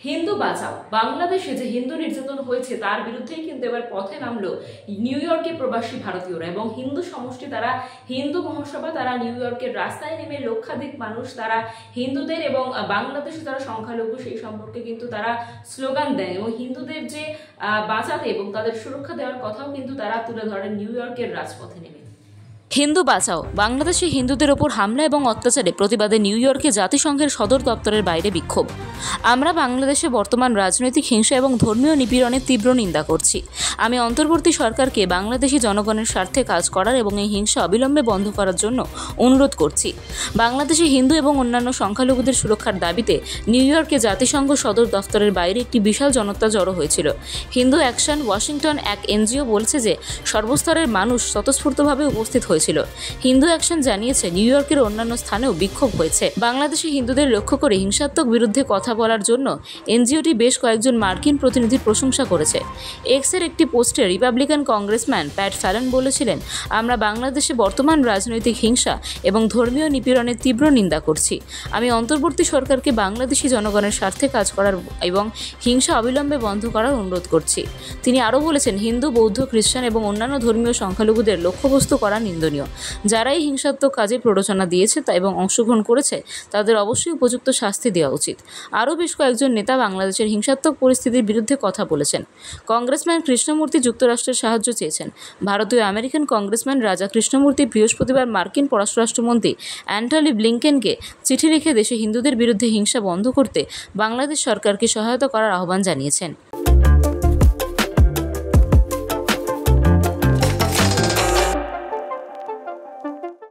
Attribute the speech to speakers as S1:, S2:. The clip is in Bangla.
S1: হিন্দু বাঁচাও। বাংলাদেশে যে হিন্দু নির্যাতন হয়েছে তার বিরুদ্ধেই কিন্তু এবার পথে নামলো নিউ ইয়র্কে প্রবাসী ভারতীয়রা এবং হিন্দু সমষ্টি, তারা হিন্দু মহাসভা, তারা নিউ ইয়র্কের রাস্তায় নেমে লক্ষাধিক মানুষ তারা হিন্দুদের এবং বাংলাদেশে তারা সংখ্যালঘু সেই সম্পর্কে কিন্তু তারা স্লোগান দেয় এবং হিন্দুদের যে বাঁচাতে এবং তাদের সুরক্ষা দেওয়ার কথাও কিন্তু তারা তুলে ধরেন নিউ ইয়র্কের রাজপথে নেমে।
S2: হিন্দু বাঁচাও। বাংলাদেশে হিন্দুদের ওপর হামলা এবং অত্যাচারে প্রতিবাদে নিউ ইয়র্কে জাতিসংঘের সদর দপ্তরের বাইরে বিক্ষোভ। আমরা বাংলাদেশে বর্তমান রাজনৈতিক হিংসা এবং ধর্মীয় নিপীড়নের তীব্র নিন্দা করছি। আমি অন্তর্বর্তী সরকারকে বাংলাদেশি জনগণের স্বার্থে কাজ করার এবং এই হিংসা অবিলম্বে বন্ধ করার জন্য অনুরোধ করছি। বাংলাদেশে হিন্দু এবং অন্যান্য সংখ্যালঘুদের সুরক্ষার দাবিতে নিউ ইয়র্কে জাতিসংঘ সদর দপ্তরের বাইরে একটি বিশাল জনতা জড়ো হয়েছিল। হিন্দু অ্যাকশন ওয়াশিংটন, এক এনজিও, বলছে যে সর্বস্তরের মানুষ স্বতঃস্ফূর্তভাবে উপস্থিত হয়েছিল। হিন্দু অ্যাকশন জানিয়েছে নিউ ইয়র্কের অন্যান্য স্থানেও বিক্ষোভ হয়েছে। বাংলাদেশে হিন্দুদের লক্ষ্য করে হিংসাত্মক বিরুদ্ধে কথা বলার জন্য এনজিওটি বেশ কয়েকজন মার্কিন প্রতিনিধির প্রশংসা করেছে। এক্সের একটি পোস্টে রিপাবলিকান কংগ্রেসম্যান প্যাট ফ্যালন বলেছিলেন, আমরা বাংলাদেশে বর্তমান রাজনৈতিক হিংসা এবং ধর্মীয় নিপীড়নের তীব্র নিন্দা করছি। আমি অন্তর্বর্তী সরকারকে বাংলাদেশি জনগণের স্বার্থে কাজ করার এবং হিংসা অবিলম্বে বন্ধ করার অনুরোধ করছি। তিনি আরও বলেছেন, হিন্দু, বৌদ্ধ, খ্রিস্টান এবং অন্যান্য ধর্মীয় সংখ্যালঘুদের লক্ষ্যবস্তু করা নিন্দনীয়। যারা এই হিংসাত্মক কাজে প্ররোচনা দিয়েছে এবং অংশগ্রহণ করেছে তাদের অবশ্যই উপযুক্ত শাস্তি দেওয়া উচিত। আরও বেশ কয়েকজন নেতা বাংলাদেশের হিংসাত্মক পরিস্থিতির বিরুদ্ধে কথা বলেছেন। কংগ্রেসম্যান কৃষ্ণমূর্তি যুক্তরাষ্ট্রের সাহায্য চেয়েছেন। ভারতীয় আমেরিকান কংগ্রেসম্যান রাজা কৃষ্ণমূর্তি বৃহস্পতিবার মার্কিন পররাষ্ট্রমন্ত্রী অ্যান্টনি ব্লিংকেনকে চিঠি লিখে দেশে হিন্দুদের বিরুদ্ধে হিংসা বন্ধ করতে বাংলাদেশ সরকারকে সহায়তা করার আহ্বান জানিয়েছেন।